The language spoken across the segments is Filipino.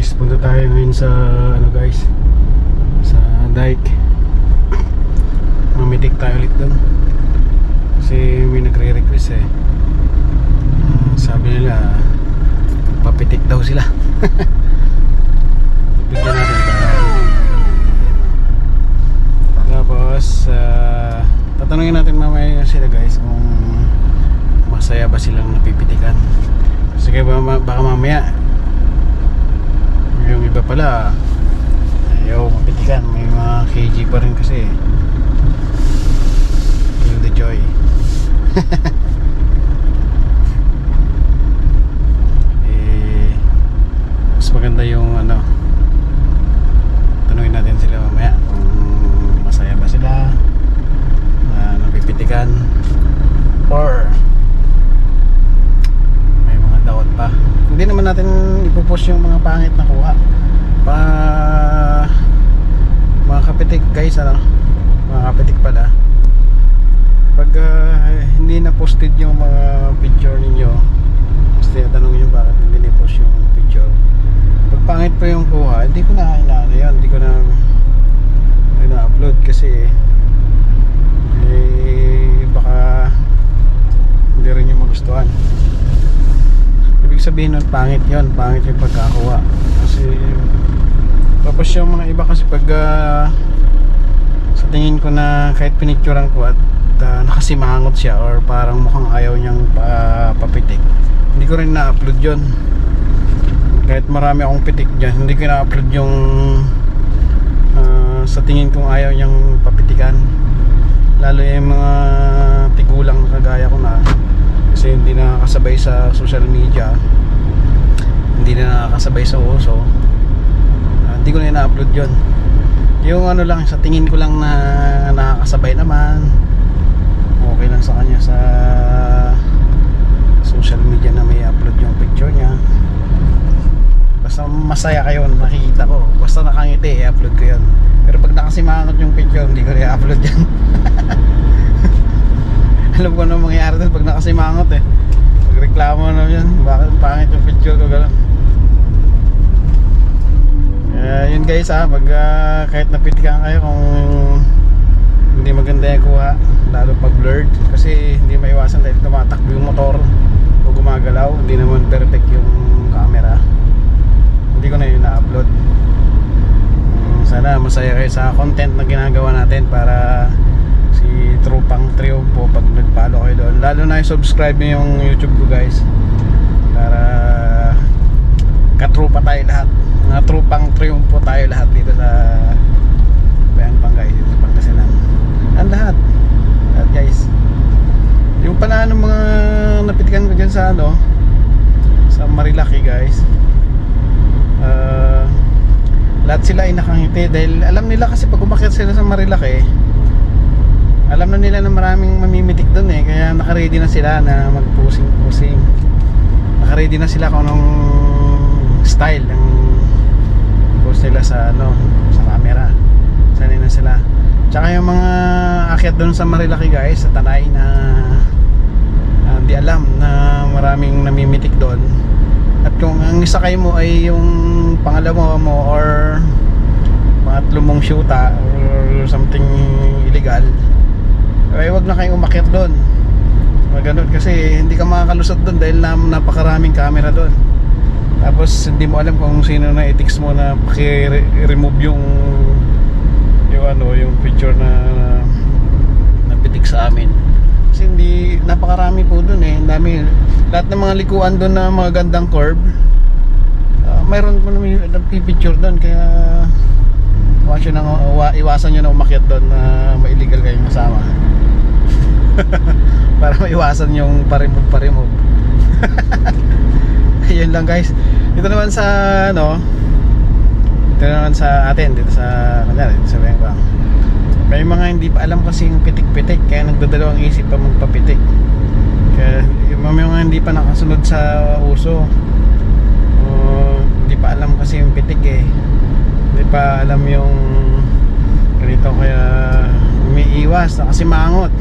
guys, punta tayo ngayon sa ano guys, sa dike. Mamitik tayo ulit doon kasi may nagre-request eh. Sabi nila papitik daw sila. Bigyan natin tapos tatanungin natin mamaya sila guys kung masaya ba silang napipitikan kasi baka mamaya yung iba pala ayaw mapitikan, may mga KG pa rin kasi. Feel the joy. Mas maganda yung ano, tanungin natin sila mamaya kung masaya ba sila na napipitikan or may mga doubt pa. Hindi naman natin ipopost yung mga pangit na kuha pa mga kapitik guys, ano, mga kapitik pala pag hindi na posted yung mga picture ninyo, kasi tanongin nyo bakit hindi na-post yung picture. Pag pangit pa yung kuha, hindi ko na inaano yun, hindi ko na upload kasi baka hindi rin yung magustuhan. Ibig sabihin nun, pangit yun, pangit yung pagkakuha kasi tapos yung mga iba kasi pag sa tingin ko na kahit pinicturean ko at nakasimangot siya or parang mukhang ayaw niyang papitik, hindi ko rin na-upload yun. Kahit marami akong pitik dyan, hindi ko na-upload yung sa tingin kong ayaw niyang papitikan, lalo yung mga tigulang na kagaya ko na kasi hindi na nakakasabay sa social media, hindi na nakakasabay sa uso. Hindi ko na ina-upload yun. Yung ano lang, sa tingin ko lang na nakakasabay naman, okay lang sa kanya sa social media na may upload yung picture niya. Basta masaya kayo, nakikita ko. Basta nakangiti, i-upload ko yun. Pero pag nakasimangot yung picture, hindi ko na i-upload yan. Alam ko ano mangyayari doon pag nakasimangot eh. Pag reklamo na yan, bakit pangit yung picture ko, gano'n. Yun guys, pag kahit napitikan kayo kung hindi maganda yung kuha, lalo pag blurred, kasi hindi maiwasan dahil tumatakbo yung motor o gumagalaw, hindi naman perfect yung camera. Hindi ko na yun na-upload. Sana masaya kayo sa content na ginagawa natin para si Tropang Triumpo, pag nag-follow kayo doon, lalo na i-subscribe nyo yung YouTube ko guys, para katrupa tayo lahat, mga Tropang Triumpo tayo lahat dito sa Bayang Pangay, dito sa Pangasinan. Ang lahat guys. Yung pala ng mga napitikan ko dyan sa ano, sa Marilaki guys, lahat sila ay nakangiti dahil alam nila kasi pag umakyat sila sa Marilaki, alam na nila na maraming mamimitik doon eh, kaya nakaready na sila na mag-posing. Nakaready na sila kung anong style ng post nila sa ano, sa camera. Sanay na sila. Tsaka yung mga akyat doon sa Marilaki guys, sa Tanay na hindi alam na maraming namimitik doon. At kung ang isakay mo ay yung pangalawa mo or pangatlo mong syuta or something illegal, ay wag na kayong umakyat doon. Ganun kasi hindi ka makakalusot doon dahil napakaraming camera doon. Tapos hindi mo alam kung sino na i-text mo na paki-remove yung ano, yung picture na napitik sa amin. Kasi hindi, napakarami po doon eh. Dami, lahat ng mga likuan doon na mga gandang curve, mayroon po naman nagpipicture doon, kaya iwasan nyo na umakyat doon na ma-illegal kayong masama. Para maiwasan yung pa-remove. Yun lang guys. Dito naman sa ano, dito naman sa atin, dito sa Bayang Bang, may mga hindi pa alam kasi yung pitik-pitik, kaya nagdadalawang isip pa magpapitik. Kaya yung mga hindi pa nakasunod sa uso, hindi pa alam kasi yung pitik eh, hindi pa alam yung ganito, kaya umiiwas, nakasimangot.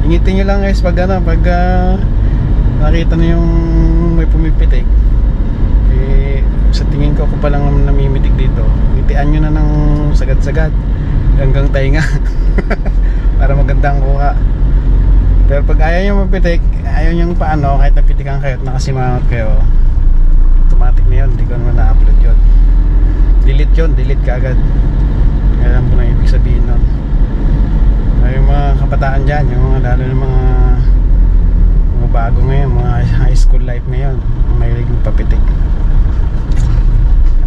Ingitin nyo lang guys pag ano, pag nakita nyo yung may pumipitik, sa tingin ko, ako pa lang naman namimitik dito. Ngitian nyo na ng sagad-sagad hanggang tainga para magandang kuha. Pero pag ayaw nyo mapitik, ayaw nyo paano, kahit napitikan kayo at nakasimangot kayo, automatic na yun, hindi ko naman na-upload yun. Delete yun, delete ka agad. Alam ko na ibig sabihin nun. Yung mga kabataan dyan, yung mga lalo ng mga bago ngayon, mga high school life ngayon, mahilig magpapitik.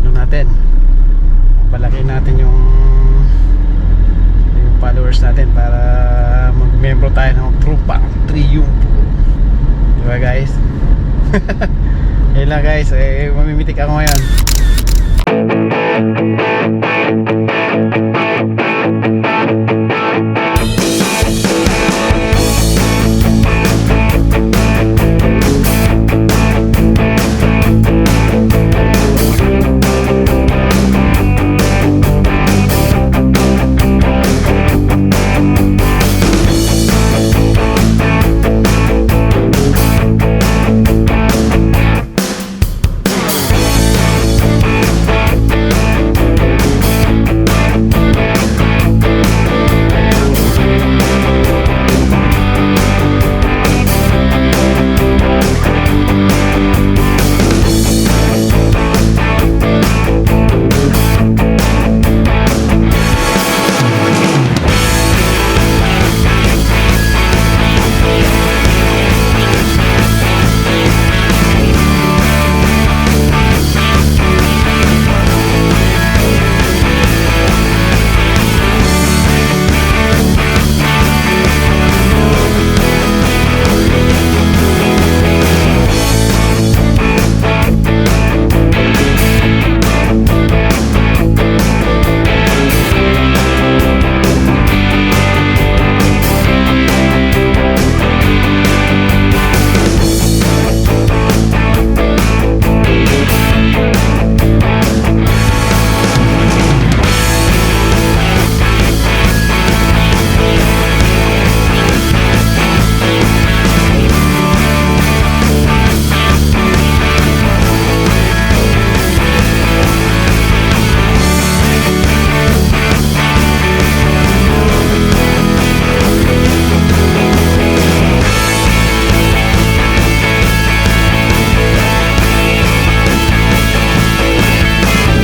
Ano natin, palaki natin yung followers natin para mag-membro tayo ng Trupang Triumpo. Diba guys? Ayun lang guys, mamimitik ako ngayon.